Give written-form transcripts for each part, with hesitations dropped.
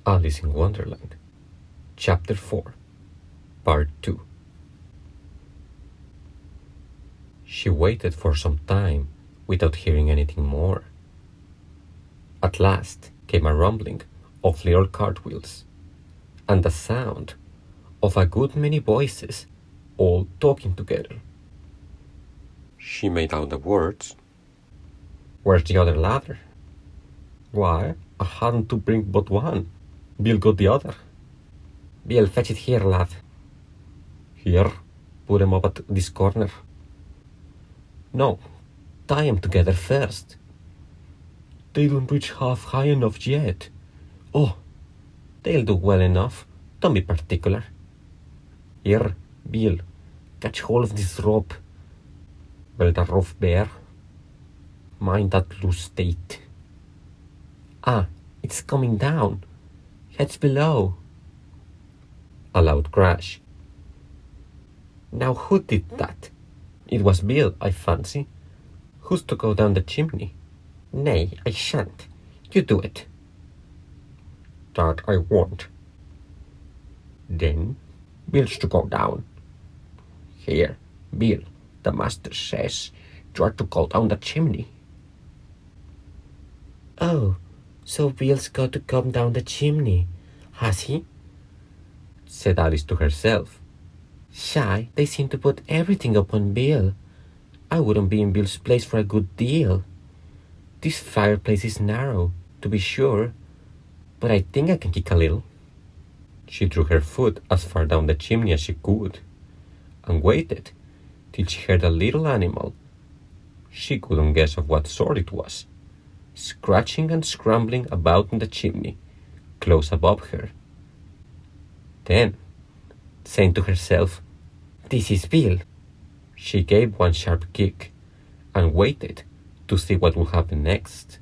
Alice in Wonderland, Chapter 4, Part 2. She waited for some time without hearing anything more. At last came a rumbling of little cartwheels and the sound of a good many voices all talking together. She made out the words, "Where's the other ladder? Why, I hadn't to bring but one. Bill got the other. Bill, fetch it here, lad. Here, put 'em up at this corner. No, tie 'em together first. They don't reach half high enough yet. Oh, they'll do well enough. Don't be particular. Here, Bill, catch hold of this rope. Well, the rough bear. Mind that loose state. Ah, it's coming down. Heads below." A loud crash. Now who did that? It was Bill, I fancy. Who's to go down the chimney? Nay, I shan't. You do it. That I won't. Then Bill's to go down. Here, Bill, the master says you're to go down the chimney. Oh, so Bill's got to come down the chimney, has he? Said Alice to herself. Shy, they seem to put everything upon Bill. I wouldn't be in Bill's place for a good deal. This fireplace is narrow, to be sure, but I think I can kick a little. She drew her foot as far down the chimney as she could, and waited till she heard a little animal, she couldn't guess of what sort it was, scratching and scrambling about in the chimney, close above her. Then, saying to herself, "This is Bill," she gave one sharp kick and waited to see what would happen next.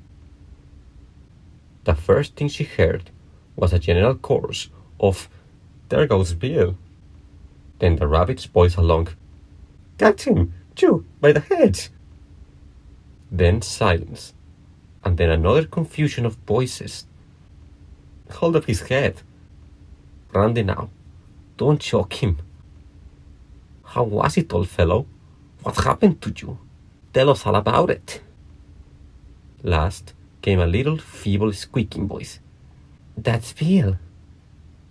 The first thing she heard was a general chorus of "There goes Bill." Then the rabbit's voice along, "Catch him, Chew, by the heads." Then silence, and then another confusion of voices. "Hold up his head. Randy now, don't choke him. How was it, old fellow? What happened to you? Tell us all about it." Last came a little feeble squeaking voice. "That's Bill,"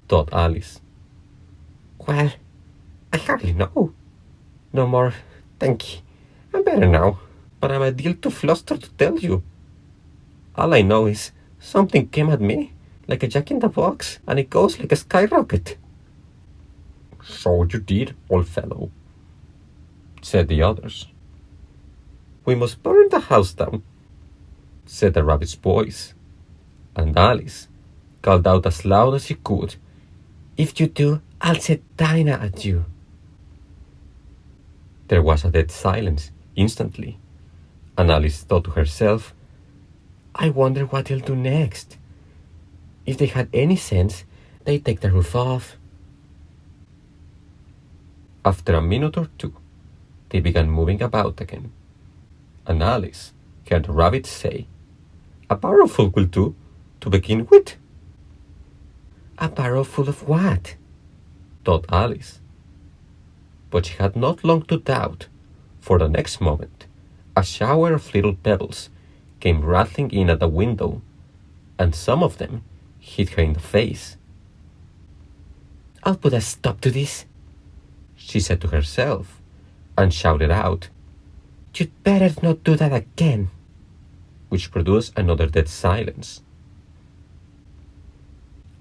thought Alice. "Well, I hardly know. No more, thank you. I'm better now, but I'm a deal too flustered to tell you. All I know is something came at me like a jack-in-the-box, and it goes like a skyrocket." "So you did, old fellow," said the others. "We must burn the house down," said the rabbit's voice, and Alice called out as loud as she could, "If you do, I'll set Dinah at you." There was a dead silence instantly, and Alice thought to herself, "I wonder what they'll do next. If they had any sense, they'd take the roof off." After a minute or two, they began moving about again, and Alice heard the rabbit say, "A barrowful will do, to begin with." "A barrowful of what?" thought Alice. But she had not long to doubt, for the next moment a shower of little pebbles came rattling in at the window, and some of them hit her in the face. "I'll put a stop to this," she said to herself, and shouted out, "You'd better not do that again," which produced another dead silence.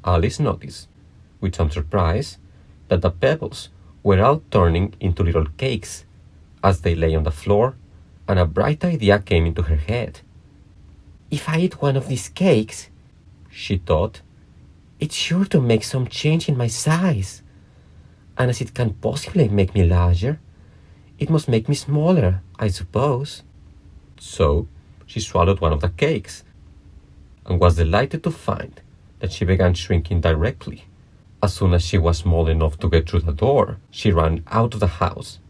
Alice noticed, with some surprise, that the pebbles were all turning into little cakes as they lay on the floor, and a bright idea came into her head. "If I eat one of these cakes," she thought, "it's sure to make some change in my size. And as it can't possibly make me larger, it must make me smaller, I suppose." So she swallowed one of the cakes, and was delighted to find that she began shrinking directly. As soon as she was small enough to get through the door, she ran out of the house,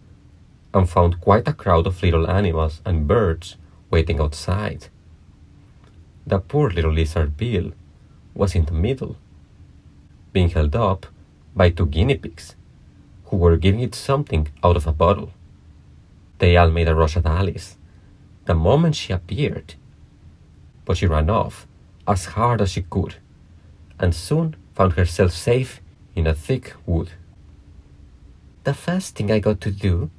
and found quite a crowd of little animals and birds waiting outside. The poor little lizard Bill was in the middle, being held up by two guinea pigs, who were giving it something out of a bottle. They all made a rush at Alice the moment she appeared, but she ran off as hard as she could, and soon found herself safe in a thick wood. "The first thing I got to do,"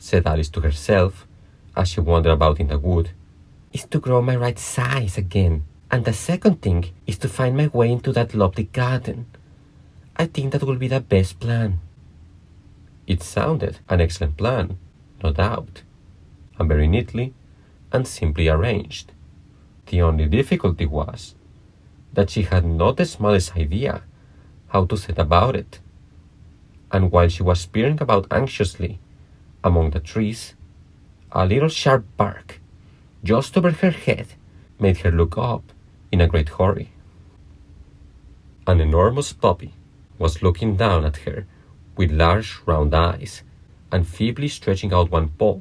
said Alice to herself as she wandered about in the wood, "is to grow my right size again. And the second thing is to find my way into that lovely garden. I think that will be the best plan." It sounded an excellent plan, no doubt, and very neatly and simply arranged. The only difficulty was that she had not the smallest idea how to set about it, and while she was peering about anxiously among the trees, a little sharp bark just over her head made her look up in a great hurry. An enormous puppy was looking down at her with large round eyes and feebly stretching out one paw,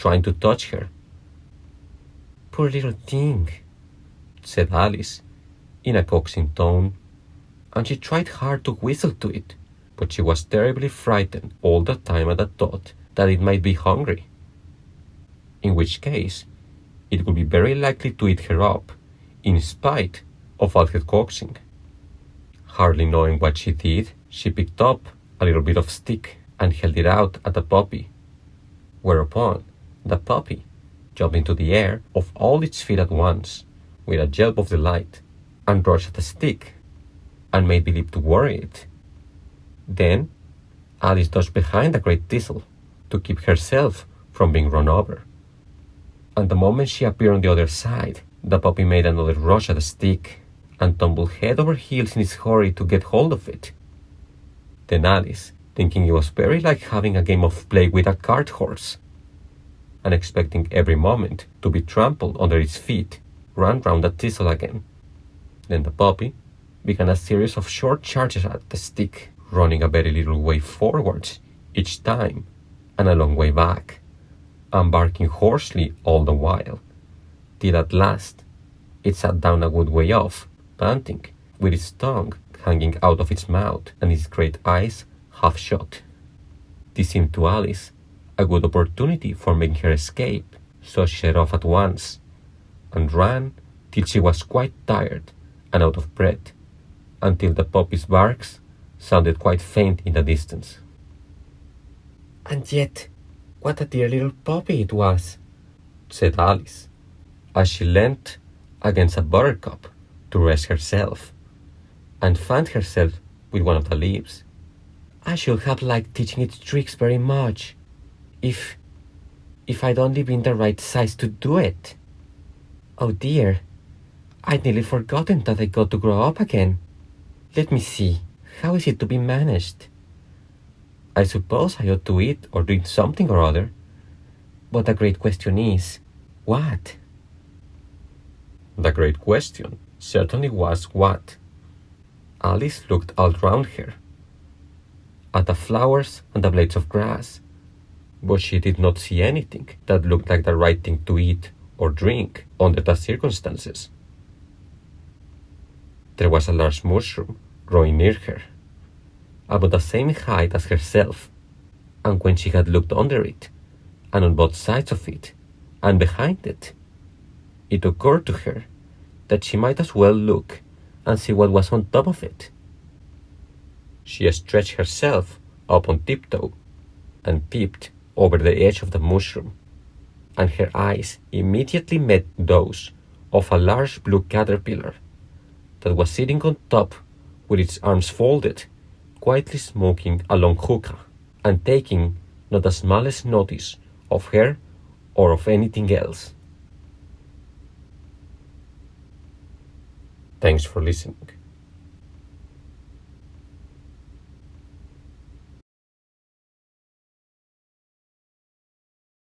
trying to touch her. "Poor little thing," said Alice in a coaxing tone, and she tried hard to whistle to it, but she was terribly frightened all the time at the thought that it might be hungry, in which case it would be very likely to eat her up, in spite of all her coaxing. Hardly knowing what she did, she picked up a little bit of stick and held it out at the puppy, whereupon the puppy jumped into the air off all its feet at once, with a yelp of delight, and rushed at the stick, and made believe to worry it. Then Alice dodged behind a great thistle to keep herself from being run over, and the moment she appeared on the other side, the puppy made another rush at the stick, and tumbled head over heels in its hurry to get hold of it. Then Alice, thinking it was very like having a game of play with a cart horse, and expecting every moment to be trampled under its feet, ran round the thistle again. Then the puppy began a series of short charges at the stick, running a very little way forwards each time, and a long way back, and barking hoarsely all the while, till at last it sat down a good way off, panting, with its tongue hanging out of its mouth and its great eyes half shut. This seemed to Alice a good opportunity for making her escape, so she set off at once, and ran till she was quite tired and out of breath, until the puppy's barks sounded quite faint in the distance. "And yet, what a dear little puppy it was," said Alice, as she leant against a buttercup to rest herself, and fanned herself with one of the leaves. "I should have liked teaching it tricks very much, if I'd only been the right size to do it. Oh dear, I'd nearly forgotten that I got to grow up again. Let me see, how is it to be managed? I suppose I ought to eat or drink something or other, but the great question is, what?" The great question certainly was what. Alice looked all round her, at the flowers and the blades of grass, but she did not see anything that looked like the right thing to eat or drink under the circumstances. There was a large mushroom growing near her, about the same height as herself, and when she had looked under it, and on both sides of it, and behind it, it occurred to her that she might as well look and see what was on top of it. She stretched herself up on tiptoe and peeped over the edge of the mushroom, and her eyes immediately met those of a large blue caterpillar that was sitting on top with its arms folded, quietly smoking a long hookah, and taking not the smallest notice of her or of anything else. Thanks for listening.